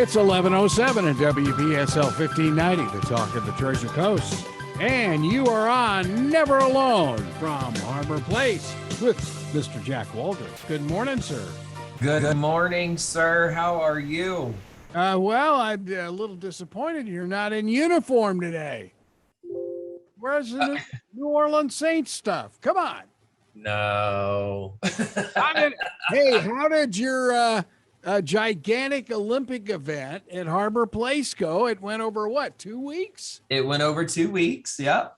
It's 11:07 at WPSL 1590, the talk of the Treasure Coast. And you are on Never Alone from Harbor Place with Mr. Jack Waldrop. Good morning, sir. Good morning, sir. How are you? Well, I'm a little disappointed you're not in uniform today. Where's the New Orleans Saints stuff? Come on. No. How did your gigantic Olympic event at Harbor Place go? It went over what, 2 weeks? It went over 2 weeks. Yep.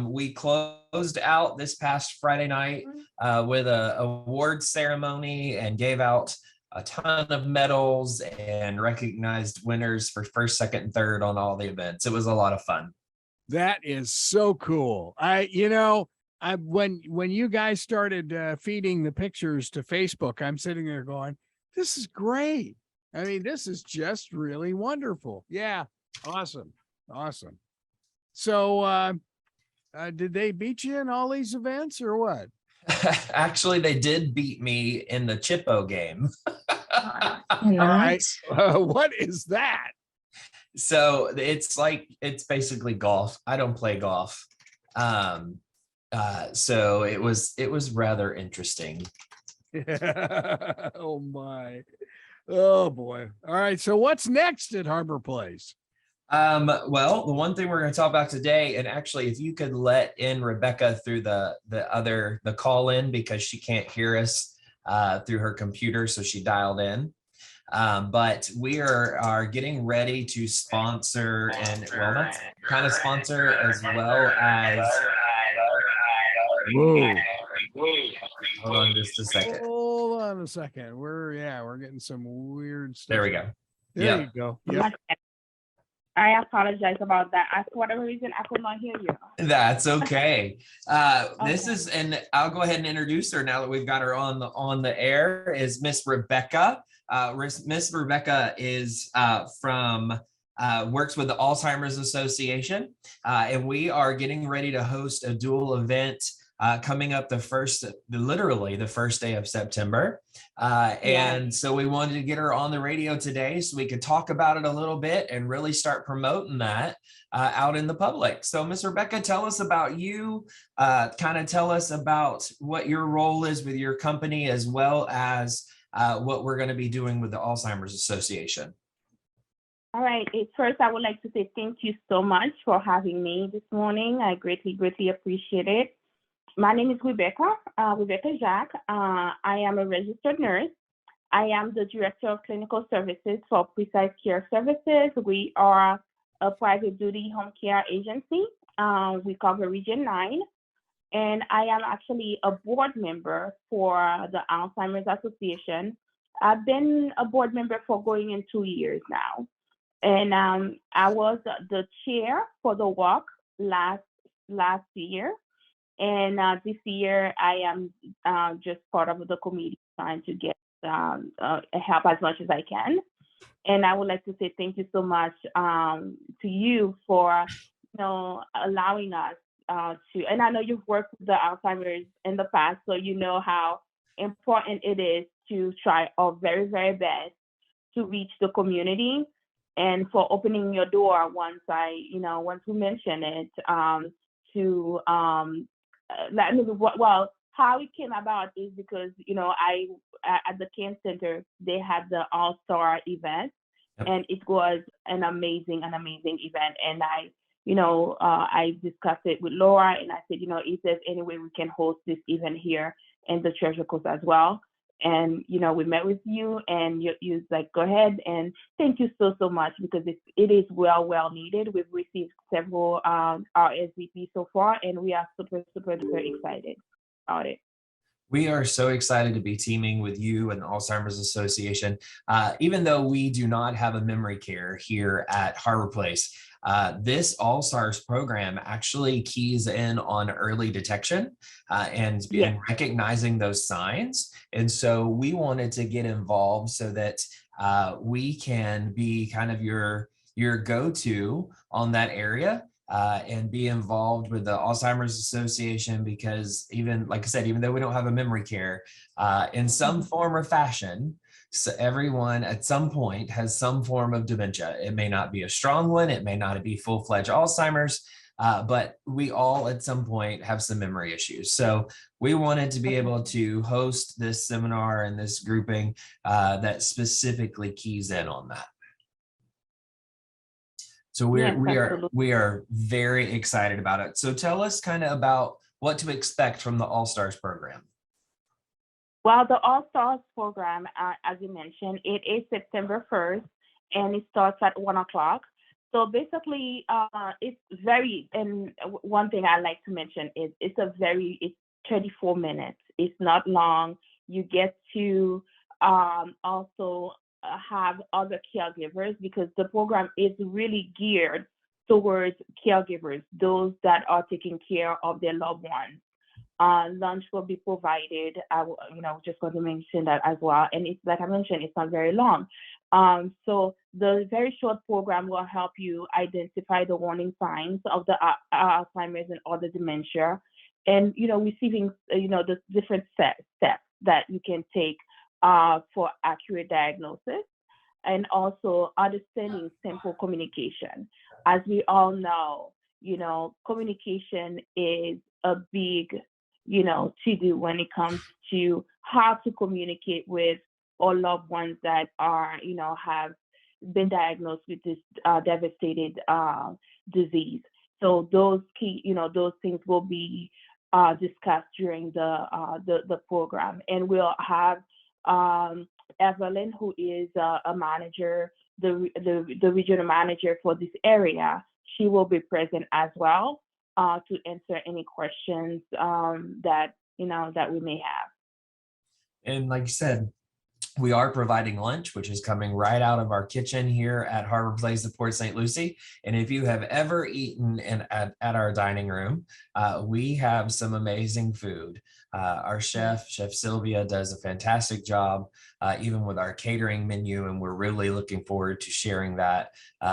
We closed out this past Friday night with a award ceremony and gave out a ton of medals and recognized winners for first, second, and third on all the events. It was a lot of fun. That is so cool. When you guys started feeding the pictures to Facebook, I'm sitting there going, this is great. I mean, this is just really wonderful. Yeah. Awesome. So, did they beat you in all these events or what? Actually, they did beat me in the Chippo game. All right. What is that? So it's basically golf. I don't play golf. So it was rather interesting. Oh my. Oh boy. All right. So what's next at Harbor Place? Well, the one thing we're going to talk about today, and actually if you could let in Rebecca through the call in, because she can't hear us through her computer, so she dialed in. But we are getting ready to sponsor and not kind of sponsor as well as. Whoa. Hold on just a second. Hold on a second. We're getting some weird stuff. There we go. There you go. Yep. I apologize about that. For whatever reason, I could not hear you. That's okay. This is, and I'll go ahead and introduce her now that we've got her on the air, is Miss Rebecca. Miss Rebecca is works with the Alzheimer's Association, and we are getting ready to host a dual event coming up literally the first day of September. And so we wanted to get her on the radio today so we could talk about it a little bit and really start promoting that out in the public. So Miss Rebecca, tell us about you, kind of tell us about what your role is with your company, as well as what we're going to be doing with the Alzheimer's Association. All right. First, I would like to say thank you so much for having me this morning. I greatly appreciate it. My name is Rebecca Jaques. I am a registered nurse. I am the Director of Clinical Services for Precise Care Services. We are a private duty home care agency. We cover Region 9. And I am actually a board member for the Alzheimer's Association. I've been a board member for going in 2 years now. And I was the chair for the walk last year. And this year, I am just part of the committee trying to get help as much as I can. And I would like to say thank you so much to you for allowing us to. And I know you've worked with the Alzheimer's in the past, so you know how important it is to try our very, very best to reach the community, and for opening your door once we mention it how it came about is because, I at the Camp Center, they had the All-Star event, and it was an amazing event. And I discussed it with Laura, and I said, if there's any way we can host this event here in the Treasure Coast as well. And, we met with you, and you was like, go ahead, and thank you so much, because it is well needed. We've received several RSVP so far, and we are super excited about it. We are so excited to be teaming with you and the Alzheimer's Association. Even though we do not have a memory care here at Harbor Place, this All-Stars program actually keys in on early detection and recognizing those signs. And so we wanted to get involved so that we can be kind of your go-to on that area. And be involved with the Alzheimer's Association, because even, like I said, even though we don't have a memory care, in some form or fashion, So everyone at some point has some form of dementia. It may not be a strong one. It may not be full-fledged Alzheimer's, but we all at some point have some memory issues. So we wanted to be able to host this seminar and this grouping that specifically keys in on that. So Yes, absolutely. we are very excited about it. So tell us kind of about what to expect from the All Stars program. Well, the All Stars program, as you mentioned, it is September 1st, and it starts at 1 o'clock. So basically, it's very, and one thing I like to mention is it's 34 minutes. It's not long. You get to also have other caregivers, because the program is really geared towards caregivers, those that are taking care of their loved ones. Lunch will be provided. Just going to mention that as well. And it's like I mentioned, it's not very long. So the very short program will help you identify the warning signs of the Alzheimer's and other dementia, and receiving the different steps that you can take for accurate diagnosis, and also understanding simple communication. As we all know, communication is a big to do when it comes to how to communicate with our loved ones that are, have been diagnosed with this devastated disease. So those those things will be discussed during the program, and we'll have Evelyn, who is a manager, the regional manager for this area. She will be present as well to answer any questions that we may have. And like you said, we are providing lunch, which is coming right out of our kitchen here at Harbor Place at Port St. Lucie. And if you have ever eaten at our dining room, we have some amazing food. Our Chef Sylvia, does a fantastic job, even with our catering menu. And we're really looking forward to sharing that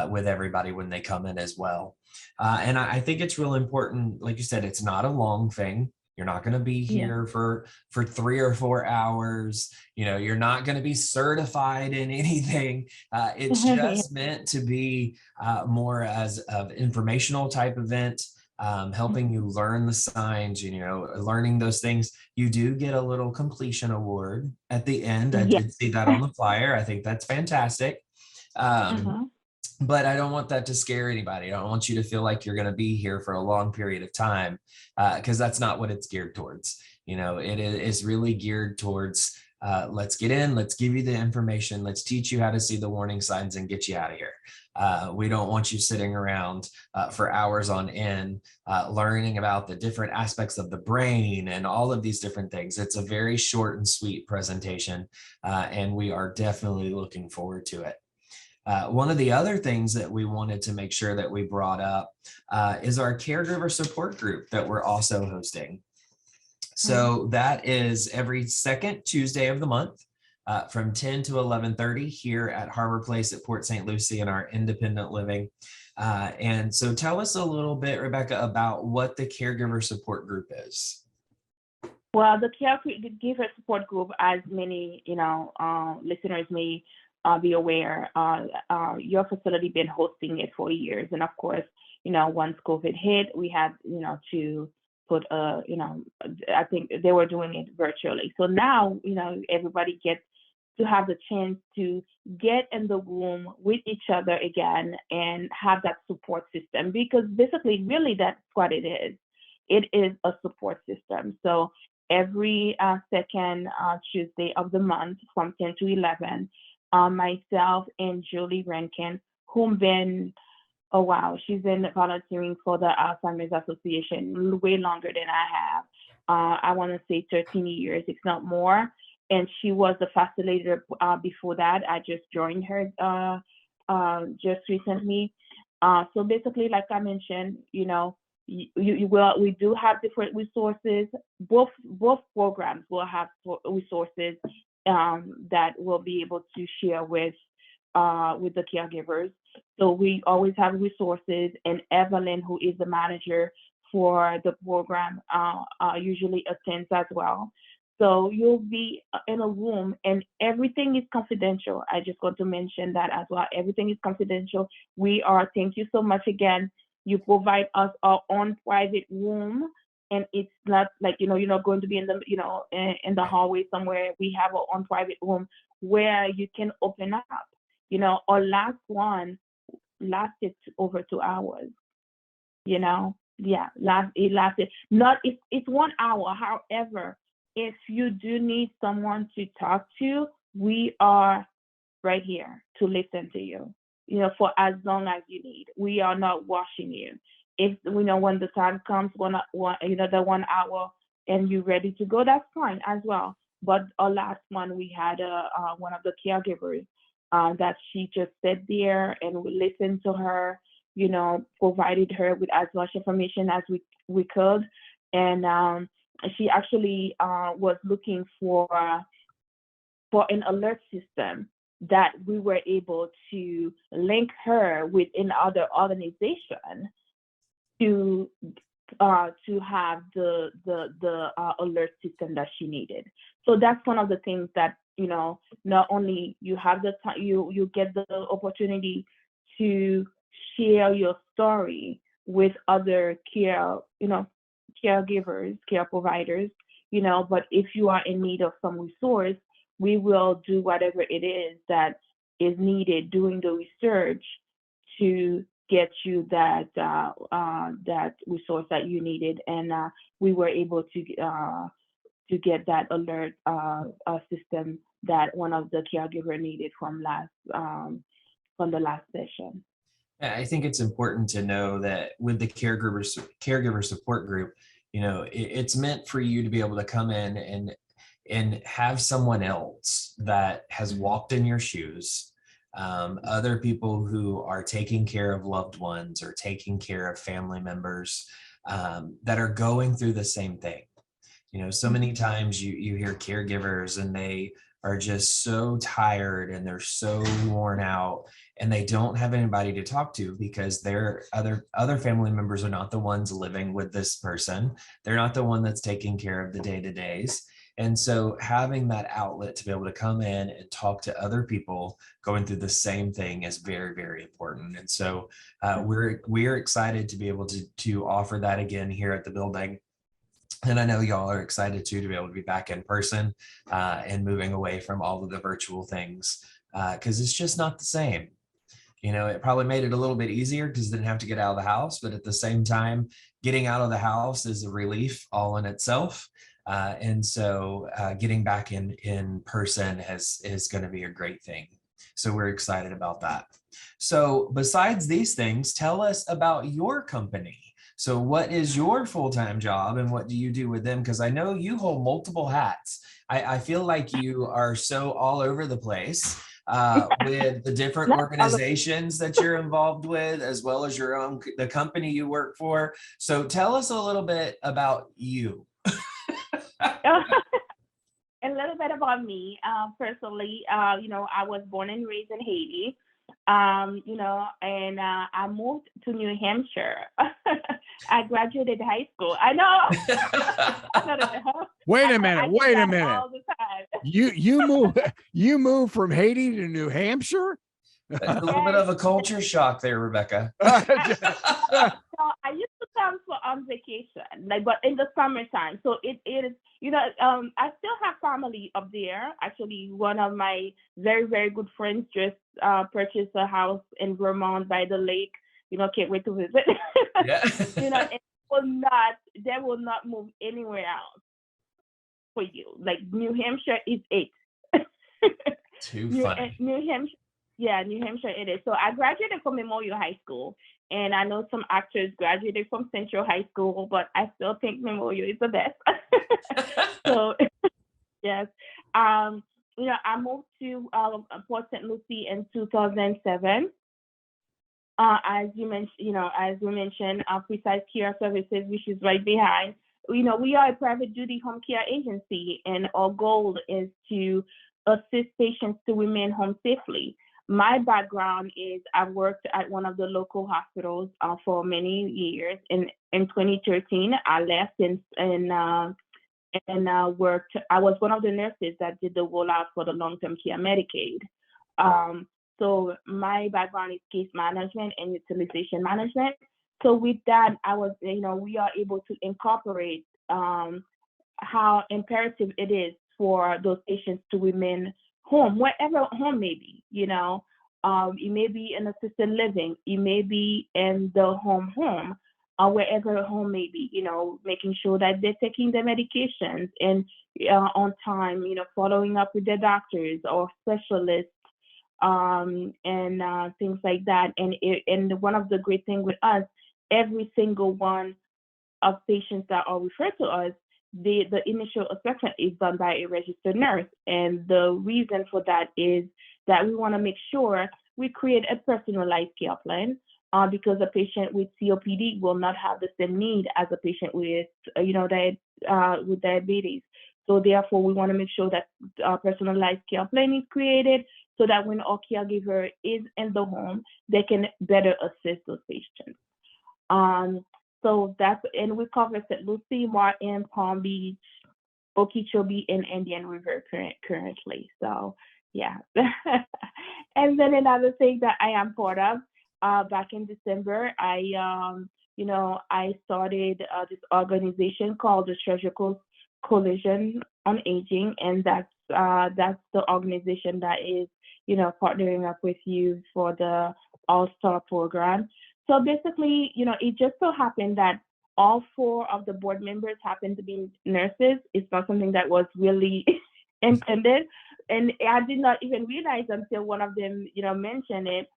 with everybody when they come in as well. And I think it's real important, like you said, it's not a long thing. You're not going to be here for 3 or 4 hours. You're not going to be certified in anything. It's just meant to be more as an informational type event, helping you learn the signs, learning those things. You do get a little completion award at the end. I did see that on the flyer. I think that's fantastic. But I don't want that to scare anybody. I don't want you to feel like you're going to be here for a long period of time, because that's not what it's geared towards. It is really geared towards, let's get in, let's give you the information, let's teach you how to see the warning signs and get you out of here. We don't want you sitting around for hours on end, learning about the different aspects of the brain and all of these different things. It's a very short and sweet presentation, and we are definitely looking forward to it. One of the other things that we wanted to make sure that we brought up is our caregiver support group that we're also hosting. So that is every second Tuesday of the month from 10 to 11:30 here at Harbor Place at Port St. Lucie in our independent living. And so tell us a little bit, Rebecca, about what the caregiver support group is. Well, the caregiver support group, as many listeners may be aware, your facility been hosting it for years, and of course, once COVID hit, we had to put I think they were doing it virtually. So now everybody gets to have the chance to get in the room with each other again and have that support system, because basically, really, that's what it is. It is a support system. So every second Tuesday of the month from 10 to 11. Myself and Julie Rankin, she's been volunteering for the Alzheimer's Association way longer than I have. I want to say 13 years, if not more. And she was the facilitator before that. I just joined her just recently. So basically, like I mentioned, we do have different resources. Both programs will have resources that we'll be able to share with the caregivers. So we always have resources, and Evelyn, who is the manager for the program, usually attends as well. So you'll be in a room and everything is confidential. I just want to mention that as well. Everything is confidential. Thank you so much again. You provide us our own private room, and it's not like, you're not going to be in the, in the hallway somewhere. We have our own private room where you can open up. Our last one lasted over 2 hours. It lasted. Not it's 1 hour. However, if you do need someone to talk to, we are right here to listen to you. For as long as you need. We are not rushing you. If when the time comes, the 1 hour, and you're ready to go, that's fine as well. But our last one, we had one of the caregivers that she just sat there and we listened to her, provided her with as much information as we could. And she actually was looking for an alert system that we were able to link her with another organization to have the alert system that she needed. So that's one of the things that, not only you have the time, you get the opportunity to share your story with other caregivers, care providers, but if you are in need of some resource, we will do whatever it is that is needed, doing the research to get you that resource that you needed. And we were able to get that alert system that one of the caregiver needed from the last session. I think it's important to know that with the caregiver support group, it's meant for you to be able to come in and have someone else that has walked in your shoes, other people who are taking care of loved ones or taking care of family members that are going through the same thing. So many times you hear caregivers and they are just so tired and they're so worn out and they don't have anybody to talk to because their other family members are not the ones living with this person. They're not the one that's taking care of the day-to-days. And so having that outlet to be able to come in and talk to other people going through the same thing is very, very important. And so we're excited to be able to offer that again here at the building. And I know y'all are excited too to be able to be back in person and moving away from all of the virtual things because it's just not the same. It probably made it a little bit easier because you didn't have to get out of the house, but at the same time, getting out of the house is a relief all in itself. And so getting back in person is going to be a great thing. So we're excited about that. So besides these things, tell us about your company. So what is your full-time job and what do you do with them? Because I know you hold multiple hats. I feel like you are so all over the place with the different organizations that you're involved with, as well as the company you work for. So tell us a little bit about you. A little bit about me. Personally, I was born and raised in Haiti. And I moved to New Hampshire. I graduated high school. I know. Wait a minute. All the time. You moved from Haiti to New Hampshire? That's a little bit of a culture shock there, Rebecca. So I used to come on vacation, but in the summertime. So it is, I still have family up there. Actually, one of my very, very good friends just purchased a house in Vermont by the lake. Can't wait to visit. Yeah. They will not move anywhere else for you. Like New Hampshire is it. Too funny. New Hampshire. Yeah, New Hampshire it is. So I graduated from Memorial High School, and I know some actors graduated from Central High School, but I still think Memorial is the best. So, yes. I moved to Port St. Lucie in 2007. As you mentioned, Precise Care Services, which is right behind. We are a private duty home care agency, and our goal is to assist patients to remain home safely. My background is I've worked at one of the local hospitals for many years. In 2013, I left and and worked. I was one of the nurses that did the rollout for the long-term care Medicaid. So my background is case management and utilization management. So with that, I was, we are able to incorporate how imperative it is for those patients to remain home, wherever home may be. It may be in assisted living, it may be in the home, or wherever home may be. Making sure that they're taking their medications and on time. Following up with their doctors or specialists, and things like that. And one of the great things with us, every single one of patients that are referred to us, the initial assessment is done by a registered nurse. And the reason for that is that we want to make sure we create a personalized care plan, because a patient with COPD will not have the same need as a patient with, with diabetes. So therefore, we want to make sure that personalized care plan is created so that when our caregiver is in the home, they can better assist those patients. So that's, and we cover St. Lucie, Martin, Palm Beach, Okeechobee, and Indian River currently. So yeah. And then another thing that I am part of, back in December, I started this organization called the Treasure Coast Coalition on Aging, and that's the organization that is, partnering up with you for the All-Star program. So basically, it just so happened that all 4 of the board members happen to be nurses. It's not something that was really intended, and I did not even realize until one of them, mentioned it.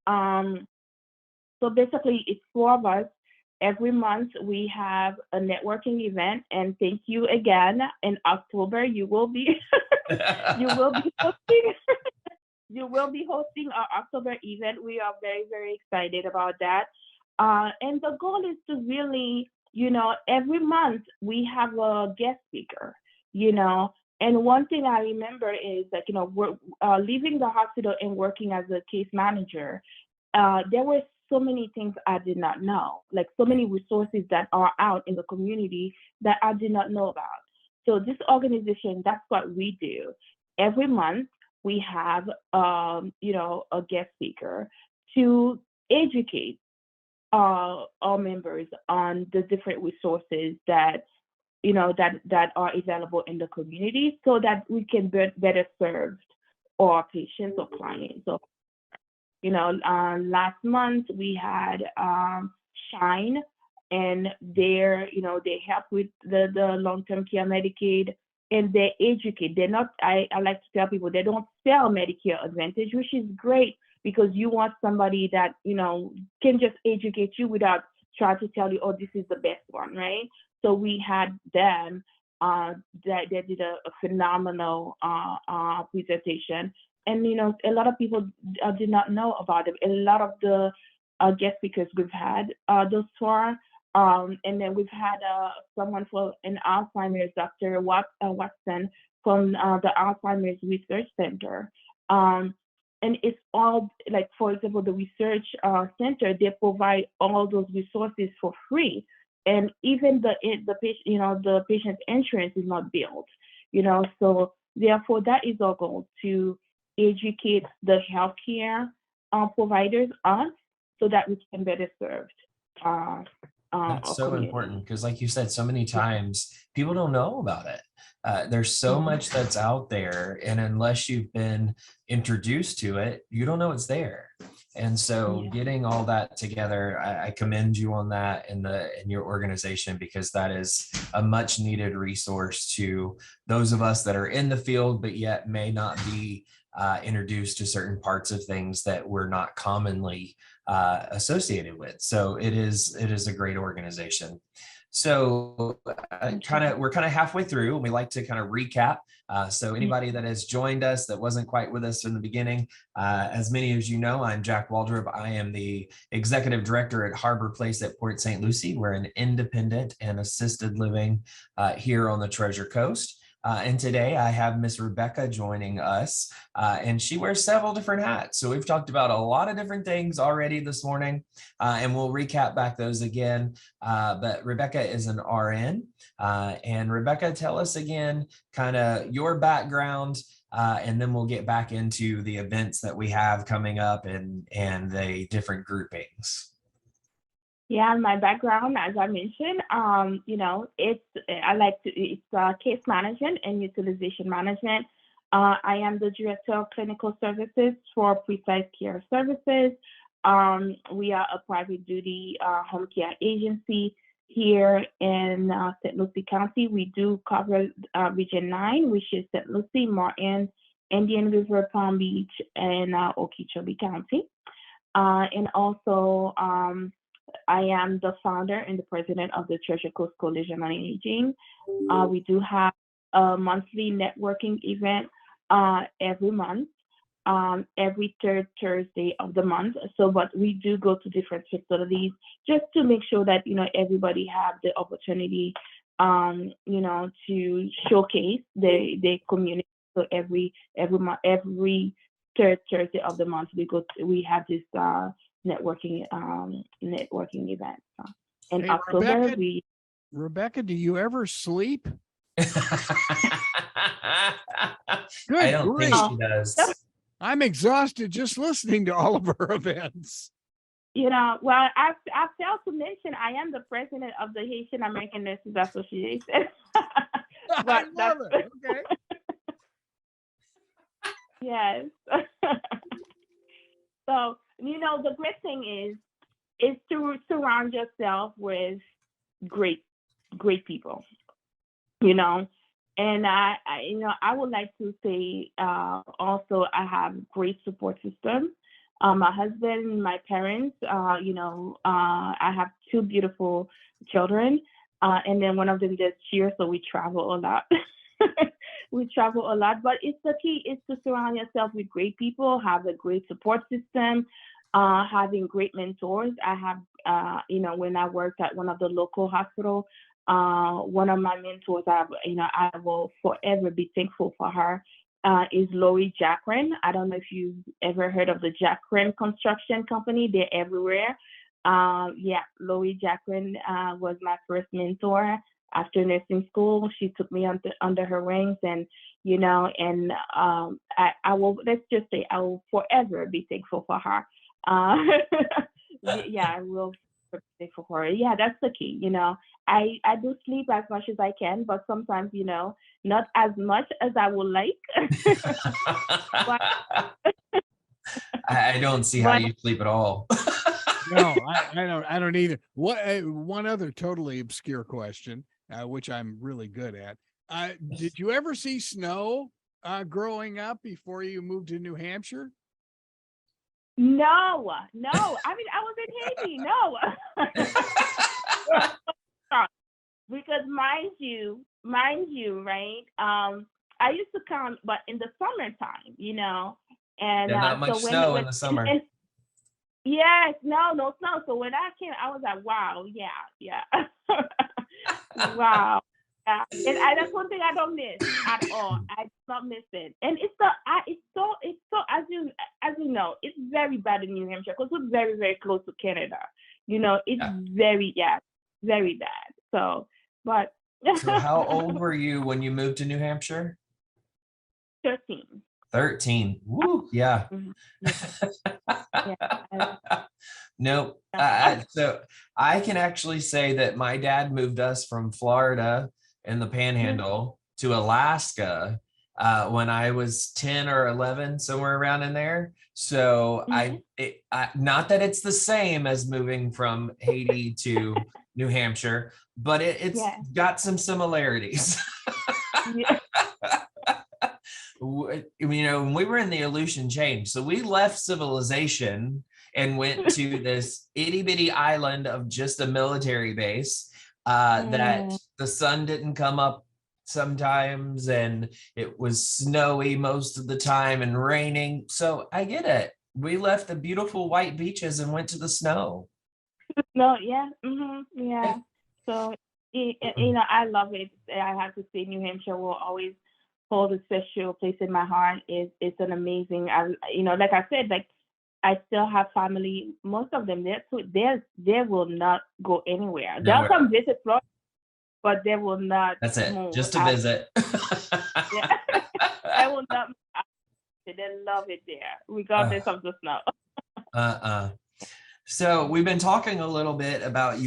So basically, it's 4 of us. Every month we have a networking event, and thank you again. In October, you will be hosting. You will be hosting our October event. We are very, very excited about that. And the goal is to really, every month we have a guest speaker, And one thing I remember is that, we're leaving the hospital and working as a case manager. There were so many things I did not know, like so many resources that are out in the community that I did not know about. So this organization, that's what we do. Every month we have, a guest speaker to educate our members on the different resources that, that are available in the community, so that we can better serve our patients or clients. So, last month we had Shine, and they help with the long-term care Medicaid, and they educate. They're not, I like to tell people, they don't sell Medicare Advantage, which is great, because you want somebody that, can just educate you without trying to tell you, oh, this is the best one, right? So we had them, that they did a phenomenal presentation. And, a lot of people did not know about it. A lot of the guest speakers we've had thus far. And then we've had someone for an Alzheimer's, Dr. Watson from the Alzheimer's Research Center. And it's all, like, for example, the research center, they provide all those resources for free. And even the patient, the patient's insurance is not billed, So therefore, that is our goal, to educate the healthcare providers on, so that we can better serve. That's so important, because like you said, so many times people don't know about it. There's so much that's out there, and unless you've been introduced to it, you don't know it's there. And so getting all that together, I commend you on that in your organization, because that is a much needed resource to those of us that are in the field, but yet may not be introduced to certain parts of things that we're not commonly associated with. So it is a great organization. So we're kind of halfway through, and we like to kind of recap. So anybody that has joined us that wasn't quite with us in the beginning, as many as you know, I'm Jack Waldrop. I am the executive director at Harbor Place at Port St. Lucie. We're an independent and assisted living here on the Treasure Coast. And today I have Miss Rebecca joining us, and she wears several different hats. So we've talked about a lot of different things already this morning, and we'll recap back those again. But Rebecca is an RN. And Rebecca, tell us again kind of your background, and then we'll get back into the events that we have coming up and the different groupings. Yeah, my background, as I mentioned, it's case management and utilization management. I am the director of clinical services for Precise Care Services. We are a private duty home care agency here in St. Lucie County. We do cover Region 9, which is St. Lucie, Martin, Indian River, Palm Beach, and Okeechobee County. And also, I am the founder and the president of the Treasure Coast Coalition on Aging. We do have a monthly networking event every month, every third Thursday of the month. But we do go to different facilities just to make sure that, everybody have the opportunity, to showcase the community. So every third Thursday of the month, we have this networking event. In October, Rebecca, do you ever sleep? I don't think she does. I'm exhausted just listening to all of her events. Well, I failed to mention I am the president of the Haitian American Nurses Association. I love it. Okay. Yes. So, the great thing is to surround yourself with great people, and I would like to say, also, I have great support system. My husband, my parents, I have two beautiful children, and then one of them does cheer, so we travel a lot. But it's the key is to surround yourself with great people, have a great support system, having great mentors. I have, when I worked at one of the local hospitals, one of my mentors, I will forever be thankful for her, is Lucie Jaques. I don't know if you've ever heard of the Jaques Construction Company. They're everywhere. Lucie Jaques was my first mentor. After nursing school, she took me under her wings, and I will, let's just say, I will forever be thankful for her. I will be thankful for her. Yeah, that's the key. I do sleep as much as I can, but sometimes, not as much as I would like. But, I don't see how you sleep at all. No, I don't either. One other totally obscure question, which I'm really good at. Did you ever see snow growing up before you moved to New Hampshire? No. I mean, I was in Haiti. No. Because mind you, right? I used to come, but in the summertime, and not much snow in the summer. Yes, no snow. So when I came, I was like, wow, yeah. Wow. And that's one thing I don't miss at all. I do not miss it. And it's so as you know, it's very bad in New Hampshire because we're very, very close to Canada. It's very bad. So, but So how old were you when you moved to New Hampshire? 13. 13. Woo, yeah. Nope. So I can actually say that my dad moved us from Florida in the Panhandle to Alaska when I was 10 or 11, somewhere around in there. So not that it's the same as moving from Haiti to New Hampshire, but it's got some similarities. When we were in the Aleutian chain, so we left civilization and went to this itty bitty island of just a military base that the sun didn't come up sometimes, and it was snowy most of the time and raining. So I get it. We left the beautiful white beaches and went to the snow. No, yeah. Mm-hmm, yeah. So You know, I love it. I have to say, New Hampshire will always hold a special place in my heart. It's an amazing. You know, like I said, like I still have family. Most of them, they will not go anywhere. They'll Nowhere. come visit Florida, but they will not That's it. move. Just to visit. Yeah, they will not. They love it there, regardless of the snow. So we've been talking a little bit about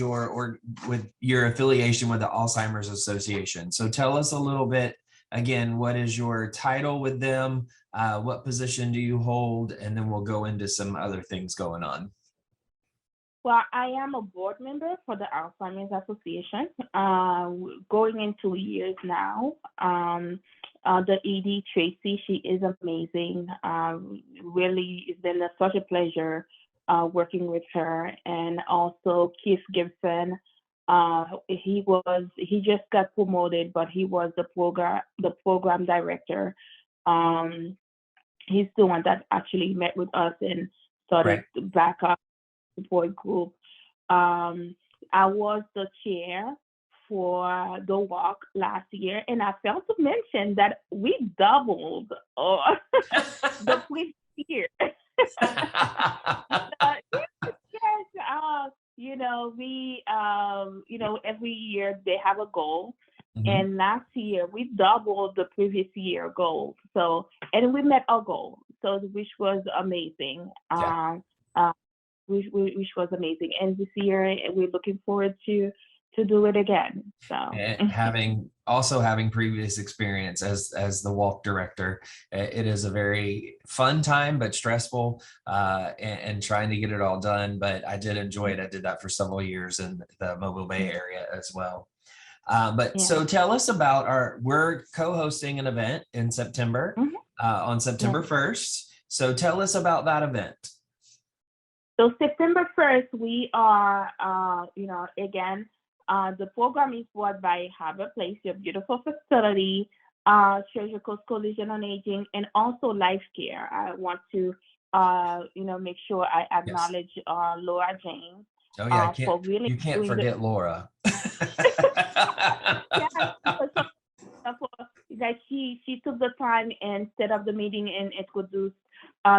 with your affiliation with the Alzheimer's Association. So tell us a little bit again, what is your title with them? What position do you hold? And then we'll go into some other things going on. Well, I am a board member for the Alzheimer's Association, going in 2 years now. The ED, Tracy, she is amazing. Really, it's been such a pleasure working with her. And also Keith Gibson, he just got promoted, but he was the program director. He's the one that actually met with us and started back up support group. I was the chair for the walk last year, and I failed to mention that we doubled the previous year. Yes, you know, we, you know, every year they have a goal. Mm-hmm. And last year we doubled the previous year goal. So, and we met our goal, so which was amazing. Yeah. Which was amazing. And this year we're looking forward to do it again. So and having previous experience as the walk director, it is a very fun time, but stressful, and trying to get it all done. But I did enjoy it. I did that for several years in the Mobile Bay area as well. So tell us about we're co-hosting an event in September, on September 1st. So tell us about that event. So September 1st, we are, you know, again, the program is brought by Harbor Place, your beautiful facility, Treasure Coast Coalition on Aging, and also Life Care. I want to, you know, make sure I acknowledge Laura James. Oh yeah, you can't forget Laura. That she took the time and set up the meeting and introduced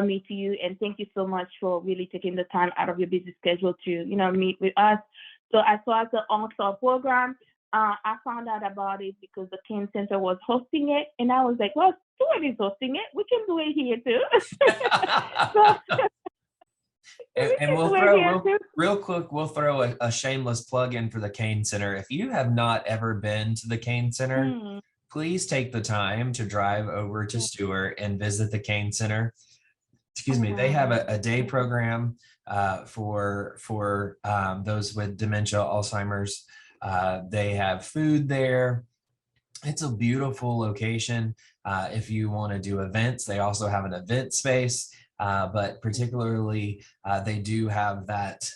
me to you, and thank you so much for really taking the time out of your busy schedule to, you know, meet with us. So I saw the All-Star program. I found out about it because the Kane Center was hosting it, and I was like, well, Stuart is hosting it. We can do it here too. And we'll throw real quick, we'll throw a shameless plug in for the Kane Center. If you have not ever been to the Kane Center, please take the time to drive over to Stuart and visit the Kane Center. Excuse me. They have a day program for those with dementia, Alzheimer's. They have food there. It's a beautiful location. If you want to do events, they also have an event space. But particularly, they do have that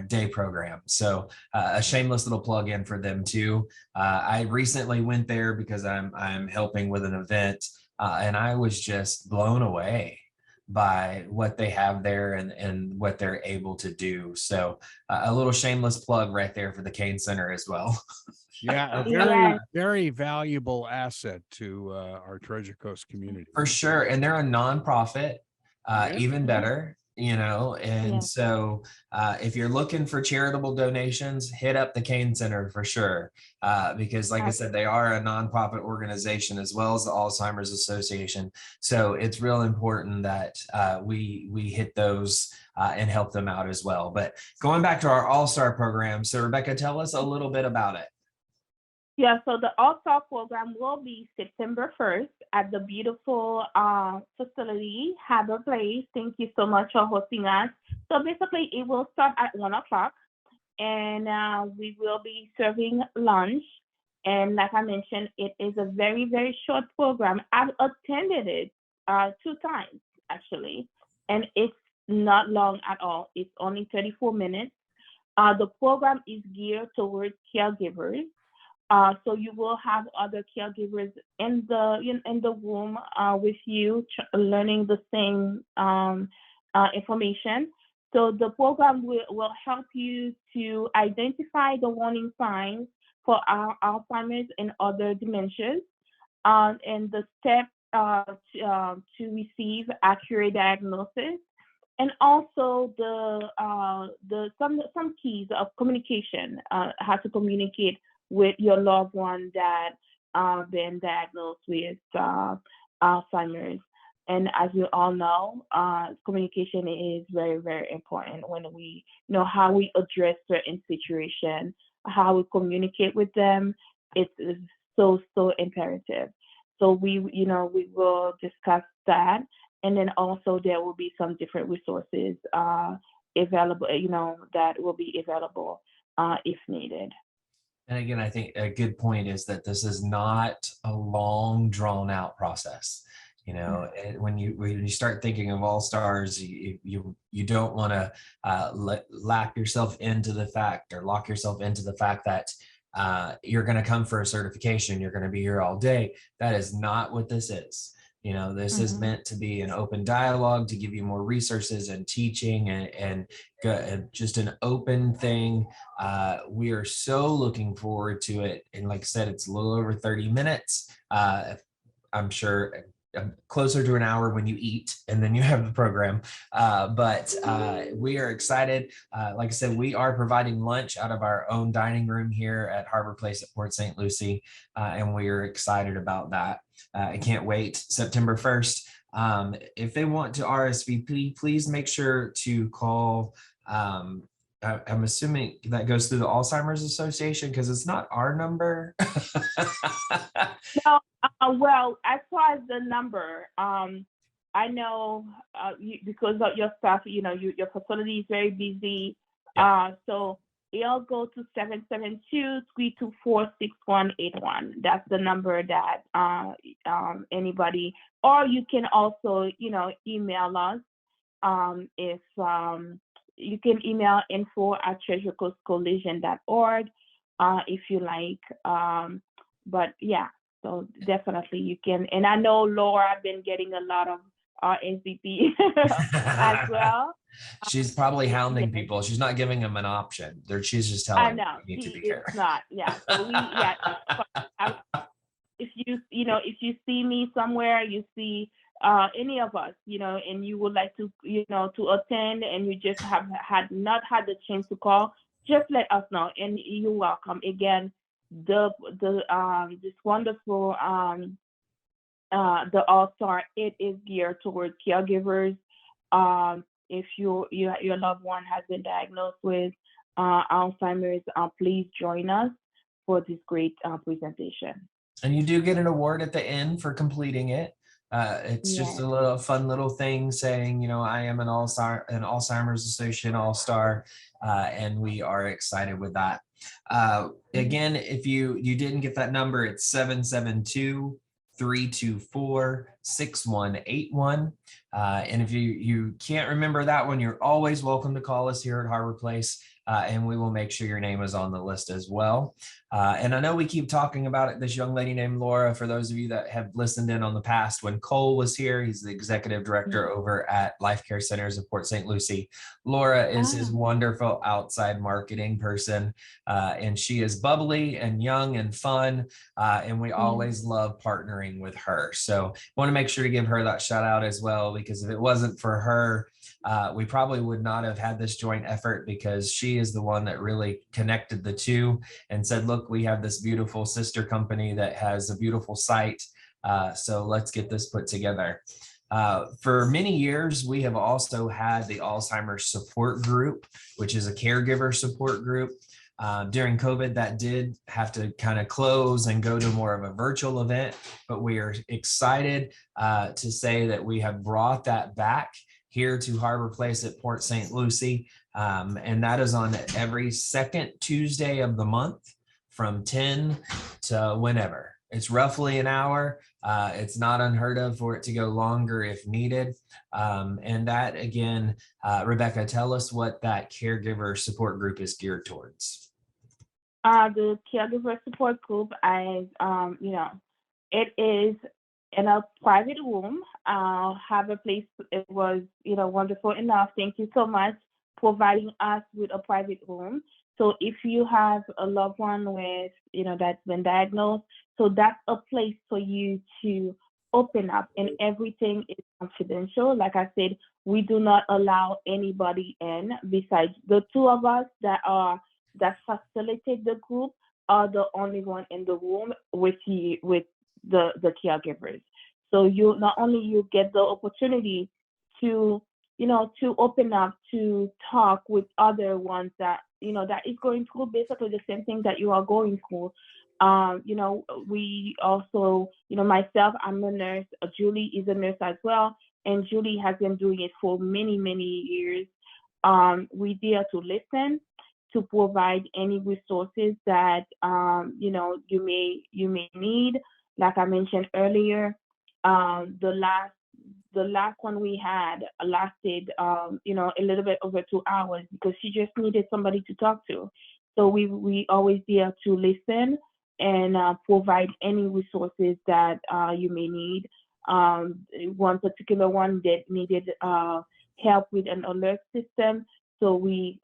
day program. So a shameless little plug in for them too. I recently went there because I'm helping with an event, and I was just blown away by what they have there and what they're able to do. So a little shameless plug right there for the Kane Center as well. Yeah, a very, very valuable asset to our Treasure Coast community. For sure. And they're a nonprofit. Even better, you know, and so if you're looking for charitable donations, hit up the Kane Center for sure, because like I said, they are a nonprofit organization as well as the Alzheimer's Association. So it's real important that we hit those and help them out as well. But going back to our All-Star program, so Rebecca, tell us a little bit about it. Yeah, so the All-Star program will be September 1st at the beautiful facility, Harbor Place. Thank you so much for hosting us. So basically, it will start at 1 o'clock, and we will be serving lunch. And like I mentioned, it is a very, very short program. I've attended it 2 times, actually, and it's not long at all. It's only 34 minutes. The program is geared towards caregivers. So you will have other caregivers in the room with you, learning the same information. So the program will help you to identify the warning signs for our Alzheimer's and other dementias, and the steps to receive accurate diagnosis, and also the some keys of communication, how to communicate with your loved one that been diagnosed with Alzheimer's. And as we all know, communication is very, very important when we know how we address certain situations, how we communicate with them. It's so, so imperative. So we will discuss that. And then also there will be some different resources available, that will be available if needed. And again, I think a good point is that this is not a long, drawn out process. And when you start thinking of All Stars, you don't want to lock yourself into the fact that you're going to come for a certification, you're going to be here all day. That is not what this is. This is meant to be an open dialogue to give you more resources and teaching and just an open thing. We are so looking forward to it. And like I said, it's a little over 30 minutes. I'm sure closer to an hour when you eat and then you have the program. But we are excited. Like I said, we are providing lunch out of our own dining room here at Harbor Place at Port St. Lucie. And we are excited about that. I can't wait. September 1st. If they want to RSVP, please make sure to call. I'm assuming that goes through the Alzheimer's Association because it's not our number. No, well, as far as the number, I know because of your staff, your facility is very busy. So it'll go to 772-324-6181. That's the number that anybody, or you can also, email us. If you can email info@treasurecoastcoalition.org if you like. But yeah, so definitely you can. And I know Laura been getting a lot of RSVP as well. She's probably hounding people. She's not giving them an option. She's just telling them you need to be here. It's not. Yeah. So if you see me somewhere, you see any of us, and you would like to, to attend, and you just have not had the chance to call, just let us know, and you're welcome. Again, this wonderful the All-Star, it is geared towards caregivers. If your loved one has been diagnosed with Alzheimer's, please join us for this great presentation. And you do get an award at the end for completing it. It's just a fun little thing saying, I am an Alzheimer's Association All-Star, and we are excited with that. Again, if you didn't get that number, it's 772-324-6181. And if you can't remember that one, you're always welcome to call us here at Harbor Place, and we will make sure your name is on the list as well. And I know we keep talking about it, this young lady named Laura. For those of you that have listened in on the past, when Cole was here, he's the executive director over at Life Care Centers of Port St. Lucie. Laura is his wonderful outside marketing person, and she is bubbly and young and fun, and we always love partnering with her. So I want to make sure to give her that shout out as well, because if it wasn't for her, we probably would not have had this joint effort, because she is the one that really connected the two and said, look, we have this beautiful sister company that has a beautiful site. So let's get this put together. For many years, we have also had the Alzheimer's support group, which is a caregiver support group. During COVID, that did have to kind of close and go to more of a virtual event, but we are excited to say that we have brought that back here to Harbor Place at Port St. Lucie. And that is on every second Tuesday of the month from 10 to whenever. It's roughly an hour. It's not unheard of for it to go longer if needed. And that, again, Rebecca, tell us what that caregiver support group is geared towards. The caregiver support group is, it is in a private room. Have a place. It was, wonderful enough. Thank you so much providing us with a private room. So if you have a loved one with, that's been diagnosed, so that's a place for you to open up, and everything is confidential. Like I said, we do not allow anybody in besides the two of us that facilitate the group are the only one in the room with you, with the caregivers. So you not only you get the opportunity to to open up, to talk with other ones that that is going through basically the same thing that you are going through. We also, myself, I'm a nurse. Julie is a nurse as well, and Julie has been doing it for many, many years. We there to listen, to provide any resources that you may need. Like I mentioned earlier, the last one we had lasted a little bit over 2 hours because she just needed somebody to talk to. So we always there to listen and provide any resources that you may need. One particular one that needed help with an alert system, so we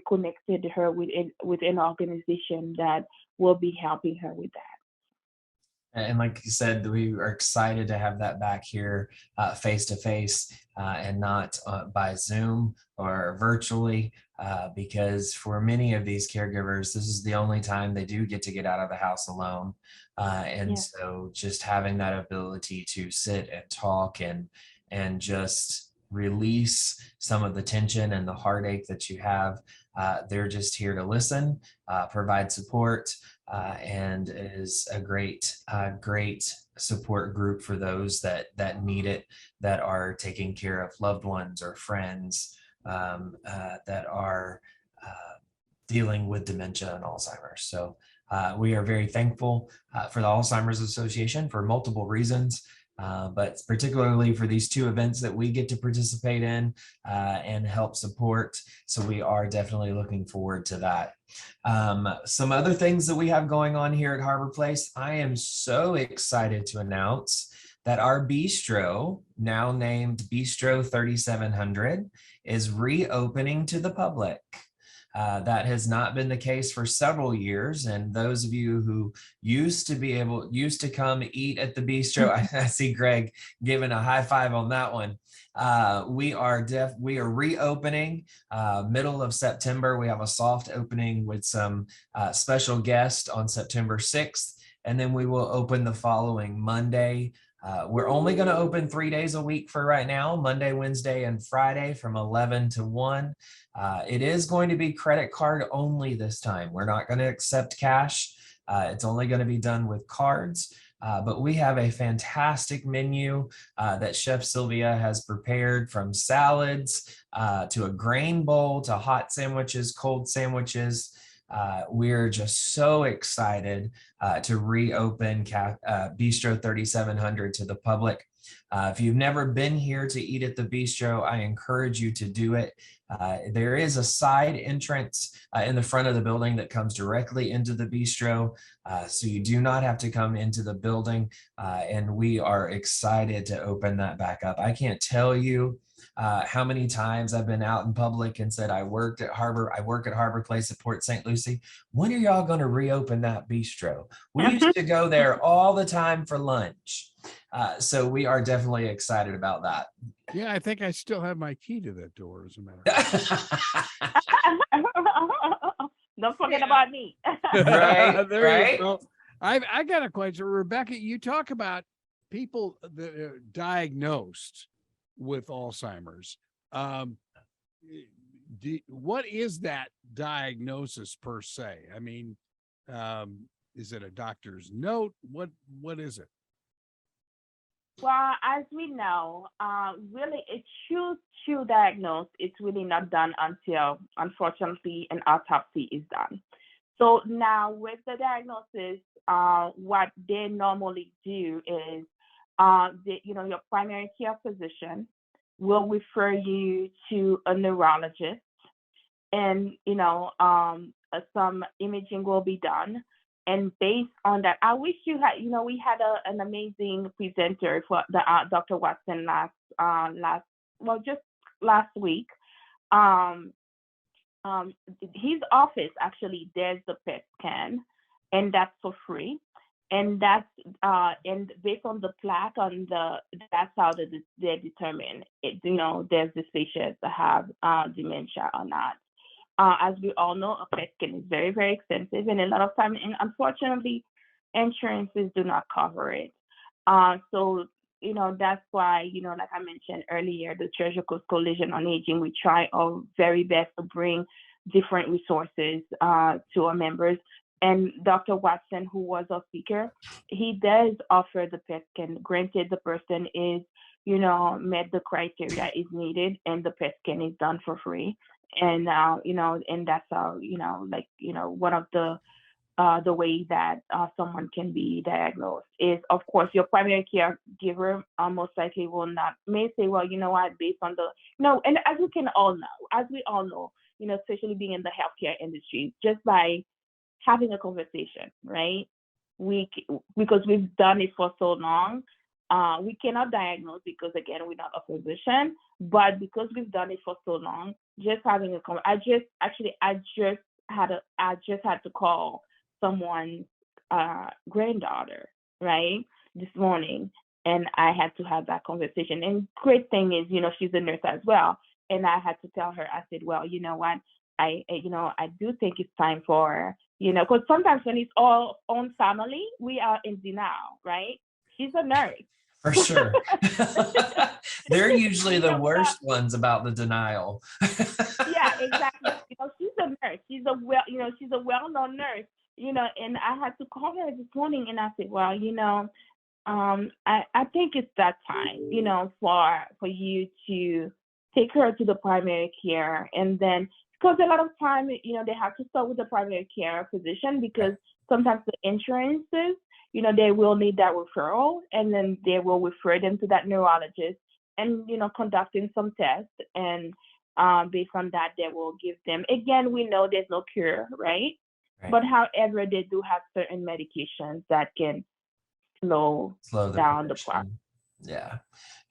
connected her with an organization that will be helping her with that. And like you said, we are excited to have that back here face to face and not by Zoom or virtually, because for many of these caregivers, this is the only time they do get to get out of the house alone. So just having that ability to sit and talk and just release some of the tension and the heartache that you have. They're just here to listen, provide support, and is a great support group for those that need it, that are taking care of loved ones or friends that are dealing with dementia and Alzheimer's. So we are very thankful for the Alzheimer's Association for multiple reasons. But particularly for these two events that we get to participate in and help support. So we are definitely looking forward to that. Some other things that we have going on here at Harbor Place. I am so excited to announce that our bistro, now named Bistro 3700, is reopening to the public. That has not been the case for several years. And those of you who used to come eat at the bistro, I see Greg giving a high five on that one. We are reopening middle of September. We have a soft opening with some special guests on September 6th. And then we will open the following Monday. We're only going to open 3 days a week for right now, Monday, Wednesday, and Friday from 11 to 1. It is going to be credit card only this time. We're not going to accept cash. It's only going to be done with cards. But we have a fantastic menu that Chef Sylvia has prepared, from salads to a grain bowl to hot sandwiches, cold sandwiches. We're just so excited to reopen Bistro 3700 to the public. If you've never been here to eat at the bistro, I encourage you to do it. There is a side entrance in the front of the building that comes directly into the bistro, so you do not have to come into the building, and we are excited to open that back up. I can't tell you how many times I've been out in public and said, I work at Harbor Place at Port St. Lucie. When are y'all going to reopen that bistro? We used to go there all the time for lunch. So we are definitely excited about that. Yeah, I think I still have my key to that door, as a matter of fact. Don't forget about me. Right. You go. I got a question. Rebecca, you talk about people that are diagnosed with Alzheimer's. What is that diagnosis per se? I mean, is it a doctor's note? What is it? Well, as we know, really a true diagnosis, it's really not done until, unfortunately, an autopsy is done. So now with the diagnosis, what they normally do is, your primary care physician will refer you to a neurologist, and some imaging will be done. And based on that, I wish you had, we had an amazing presenter for the Dr. Watson just last week. his office actually does the PET scan, and that's for free. And that's and based on the plaque on that's how they determine it. There's this patient that have dementia or not. As we all know, a PET scan is very, very expensive, and a lot of time, and unfortunately, insurances do not cover it. So that's why, like I mentioned earlier, the Treasure Coast Coalition on Aging, we try our very best to bring different resources to our members. And Dr. Watson, who was our speaker, he does offer the PET scan. Granted, the person is, met the criteria is needed, and the PET scan is done for free. And and that's how, one of the way that someone can be diagnosed is, of course, your primary caregiver most likely may say, well, based on and as we all know, especially being in the healthcare industry, just by having a conversation, right? Because we've done it for so long, we cannot diagnose because, again, we're not a physician, but because we've done it for so long, just having a conversation. I just had to call someone's granddaughter, right, this morning, and I had to have that conversation. And great thing is, she's a nurse as well, and I had to tell her, I said, well, you know what, I do think it's time for, because sometimes when it's all own family, we are in denial, right? She's a nurse. For sure. They're usually the worst ones about the denial. Yeah, exactly. She's a nurse. She's a well-known nurse. And I had to call her this morning, and I said, well, I think it's that time, for you to take her to the primary care, and then because a lot of time, they have to start with the primary care physician, because sometimes the insurances, they will need that referral, and then they will refer them to that neurologist, and conducting some tests, and based on that, they will give them. Again, we know there's no cure, right? But however, they do have certain medications that can slow down the process. Yeah.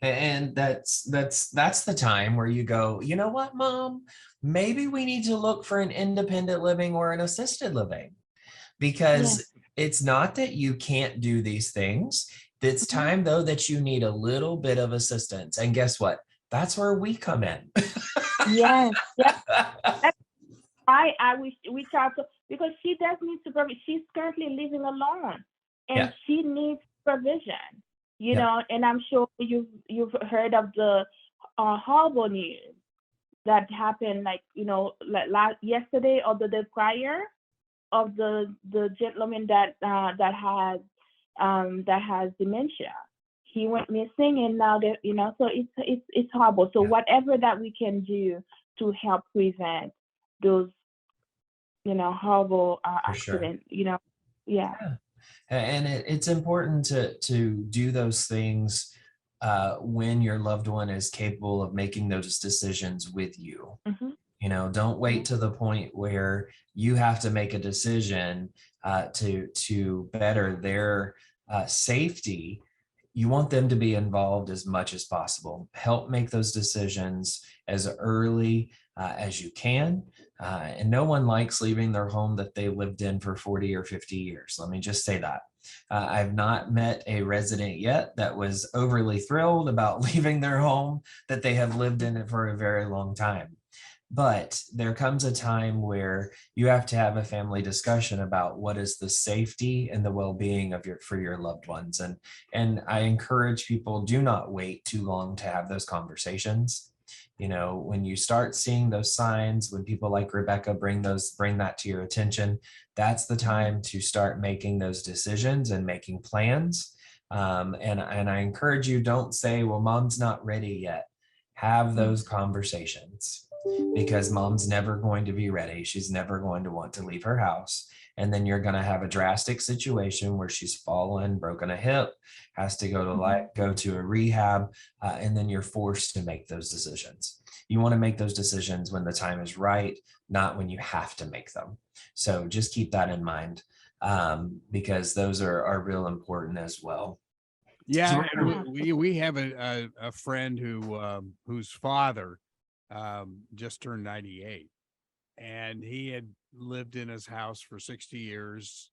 And that's the time where you go, you know what, Mom, maybe we need to look for an independent living or an assisted living, because it's not that you can't do these things. It's time, though, that you need a little bit of assistance. And guess what? That's where we come in. Yes. That's why I wish we try to, because she does need supervision. She's currently living alone, and she needs supervision. And I'm sure you've heard of the horrible news that happened, yesterday or the day prior, of the gentleman that has dementia. He went missing, and now so it's horrible. So whatever that we can do to help prevent those horrible accidents, And it's important to do those things when your loved one is capable of making those decisions with you. Don't wait to the point where you have to make a decision to better their safety. You want them to be involved as much as possible. Help make those decisions as early as you can. And no one likes leaving their home that they lived in for 40 or 50 years. Let me just say that. I've not met a resident yet that was overly thrilled about leaving their home that they have lived in it for a very long time. But there comes a time where you have to have a family discussion about what is the safety and the well-being of your loved ones. And I encourage people, do not wait too long to have those conversations. When you start seeing those signs, when people like Rebecca bring that to your attention, that's the time to start making those decisions and making plans. And I encourage you, don't say, well, Mom's not ready yet. Have those conversations, because Mom's never going to be ready. She's never going to want to leave her house. And then you're going to have a drastic situation where she's fallen, broken a hip, has to go to a rehab, and then you're forced to make those decisions. You want to make those decisions when the time is right, not when you have to make them. So just keep that in mind, because those are real important as well. Yeah, we have a friend whose father just turned 98, and he had lived in his house for 60 years.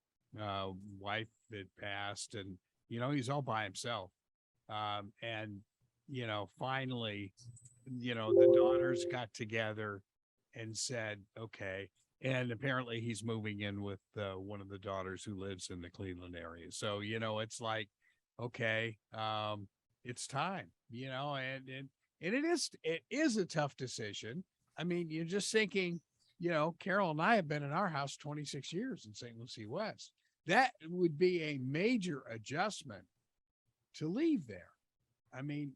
Wife had passed, and he's all by himself. And finally, the daughters got together and said, okay. And apparently he's moving in with one of the daughters who lives in the Cleveland area. So, it's like, okay, it's time, and it is a tough decision. I mean, you're just thinking, Carol and I have been in our house 26 years in St. Lucie West. That would be a major adjustment to leave there. I mean,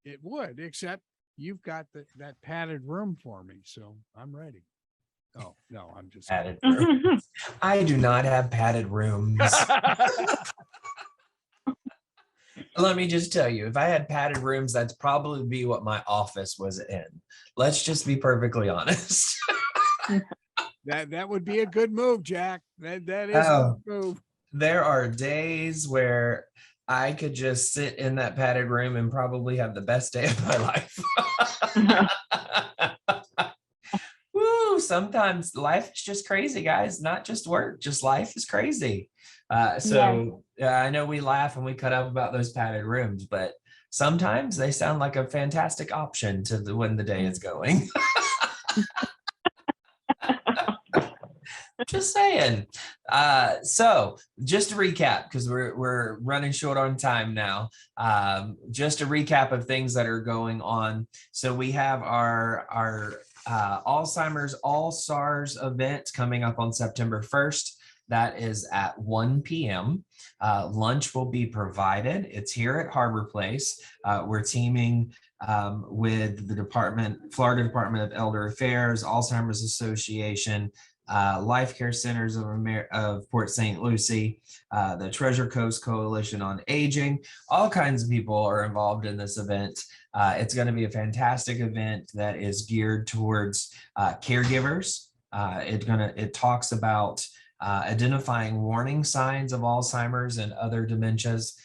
it would, except you've got that padded room for me, so I'm ready. Oh, no, I'm just padded rooms. I do not have padded rooms. Let me just tell you, if I had padded rooms, that's probably be what my office was in. Let's just be perfectly honest. That would be a good move, Jack. That is a good move. There are days where I could just sit in that padded room and probably have the best day of my life. Woo, sometimes life is just crazy, guys. Not just work, just life is crazy. I know we laugh and we cut up about those padded rooms, but sometimes they sound like a fantastic option to when the day is going. Just saying. So just to recap, because we're running short on time now. Just a recap of things that are going on. So we have our Alzheimer's All-Stars event coming up on September 1st. That is at 1 p.m. Lunch will be provided. It's here at Harbor Place. We're teaming with the Florida Department of Elder Affairs, Alzheimer's Association, Life Care Centers of Port St. Lucie, the Treasure Coast Coalition on Aging. All kinds of people are involved in this event. It's going to be a fantastic event that is geared towards caregivers. It talks about identifying warning signs of Alzheimer's and other dementias,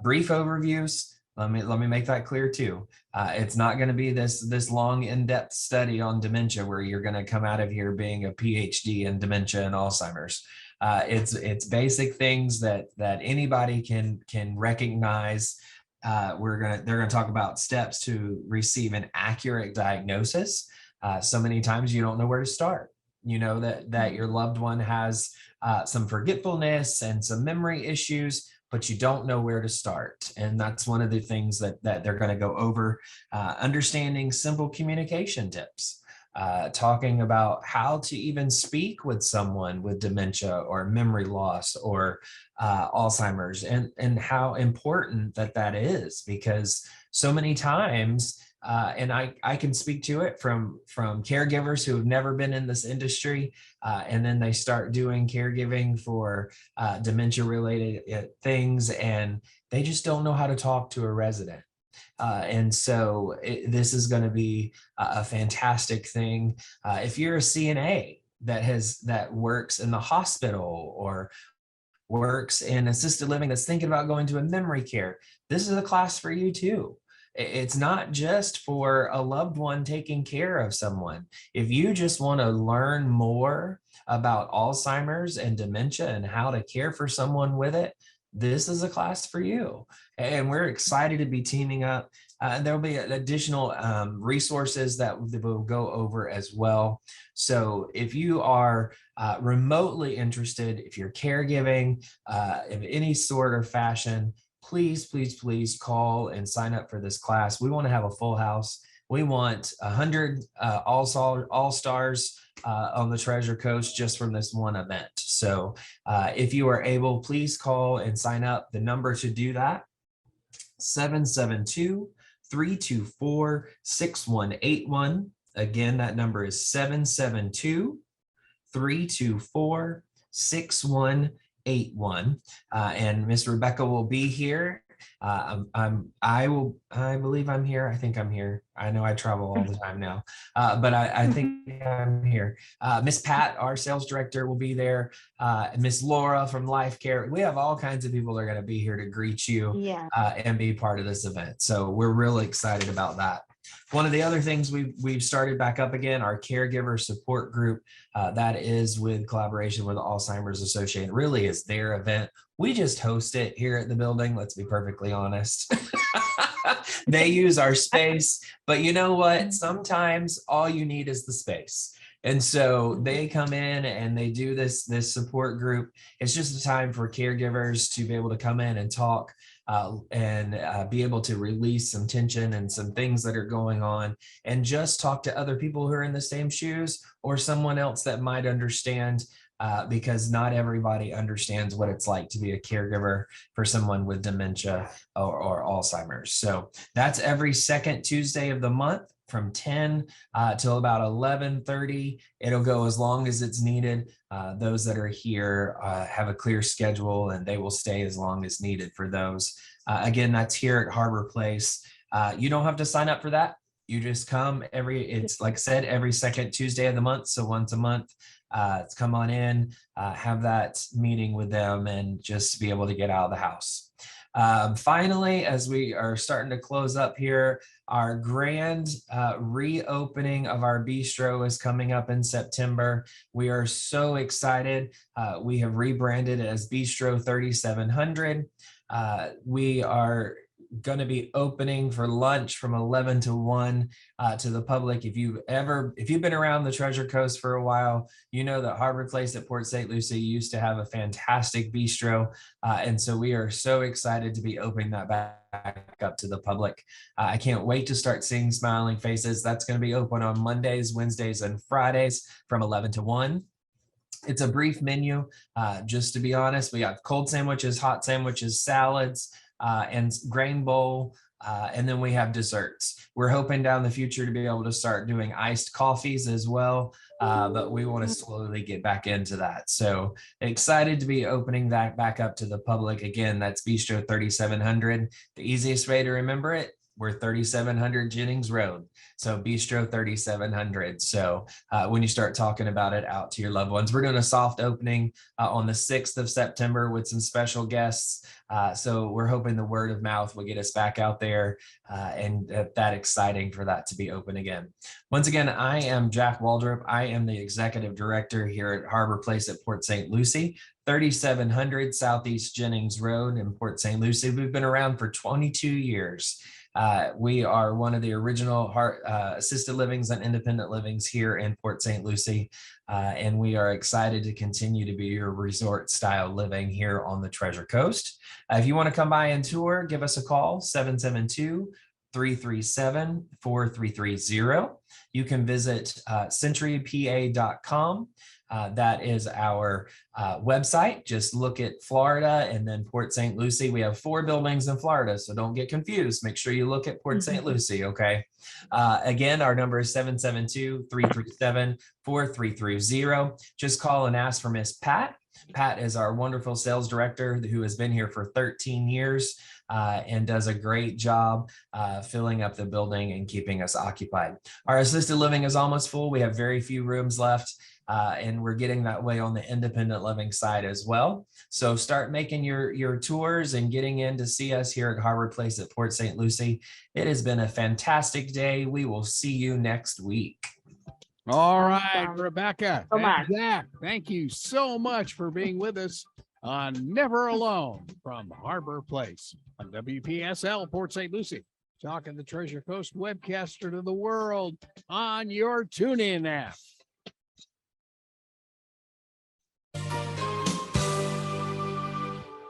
brief overviews. Let me make that clear too. It's not going to be this long in-depth study on dementia where you're going to come out of here being a PhD in dementia and Alzheimer's. It's basic things that anybody can recognize. They're going to talk about steps to receive an accurate diagnosis. So many times you don't know where to start. You know that your loved one has some forgetfulness and some memory issues, but you don't know where to start. And that's one of the things that they're going to go over. Understanding simple communication tips, talking about how to even speak with someone with dementia or memory loss or Alzheimer's, and how important that is, because so many times, and I can speak to it from caregivers who have never been in this industry, and then they start doing caregiving for dementia related things, and they just don't know how to talk to a resident. And so this is going to be a fantastic thing. If you're a CNA that works in the hospital or works in assisted living that's thinking about going to a memory care, this is a class for you too. It's not just for a loved one taking care of someone. If you just want to learn more about Alzheimer's and dementia and how to care for someone with it, this is a class for you. And we're excited to be teaming up. There'll be additional resources that we'll go over as well. So if you are remotely interested, if you're caregiving in any sort of fashion, please call and sign up for this class. We want to have a full house. We want 100 all-stars on the Treasure Coast just from this one event. So if you are able, please call and sign up. The number to do that, 772-324-6181. Again, that number is 772-324-6181. And Miss Rebecca will be here. I believe I'm here. I think I'm here. I know I travel all the time now, but I think I'm here. Miss Pat, our sales director, will be there. Miss Laura from Life Care. We have all kinds of people that are going to be here to greet you and be part of this event. So we're really excited about that. One of the other things we've started back up again, our caregiver support group, that is with collaboration with Alzheimer's Association, really is their event. We just host it here at the building. Let's be perfectly honest. They use our space, but you know what? Sometimes all you need is the space. And so they come in and they do this support group. It's just a time for caregivers to be able to come in and talk and be able to release some tension and some things that are going on, and just talk to other people who are in the same shoes or someone else that might understand, because not everybody understands what it's like to be a caregiver for someone with dementia or Alzheimer's. So that's every second Tuesday of the month from 10 till about 11:30. It'll go as long as it's needed. Those that are here have a clear schedule, and they will stay as long as needed for those. Again, that's here at Harbor Place. You don't have to sign up for that. You just come it's like I said, every second Tuesday of the month. So once a month, come on in, have that meeting with them, and just be able to get out of the house. Finally, as we are starting to close up here, our grand reopening of our bistro is coming up in September. We are so excited. We have rebranded it as Bistro 3700. We are going to be opening for lunch from 11 to 1 to the public. If you've been around the Treasure Coast for a while, you know that Harbor Place at Port St. Lucie used to have a fantastic bistro. And so we are so excited to be opening that back up to the public. I can't wait to start seeing smiling faces. That's going to be open on Mondays, Wednesdays, and Fridays from 11 to 1. It's a brief menu. Just to be honest, we have cold sandwiches, hot sandwiches, salads, and grain bowl, and then we have desserts. We're hoping down the future to be able to start doing iced coffees as well, but we want to slowly get back into that. So excited to be opening that back up to the public. Again, that's Bistro 3700. The easiest way to remember it, we're 3700 Jennings Road. So Bistro 3700. So when you start talking about it out to your loved ones, we're doing a soft opening on the 6th of September with some special guests. So we're hoping the word of mouth will get us back out there, and that exciting for that to be open again. Once again, I am Jack Waldrop. I am the executive director here at Harbor Place at Port St. Lucie, 3700 Southeast Jennings Road in Port St. Lucie. We've been around for 22 years. We are one of the original assisted livings and independent livings here in Port St. Lucie, and we are excited to continue to be your resort style living here on the Treasure Coast. If you want to come by and tour, give us a call, 772-337-4330. You can visit centurypa.com. That is our website. Just look at Florida and then Port St. Lucie. We have 4 buildings in Florida, so don't get confused. Make sure you look at Port St. Lucie, okay? Again, our number is 772-337-4330. Just call and ask for Miss Pat. Pat is our wonderful sales director who has been here for 13 years and does a great job filling up the building and keeping us occupied. Our assisted living is almost full. We have very few rooms left. And we're getting that way on the independent living side as well. So start making your tours and getting in to see us here at Harbor Place at Port St. Lucie. It has been a fantastic day. We will see you next week. All right, Rebecca So much. and Jack, thank you so much for being with us on Never Alone from Harbor Place on WPSL Port St. Lucie. Talking the Treasure Coast webcaster to the world on your TuneIn app.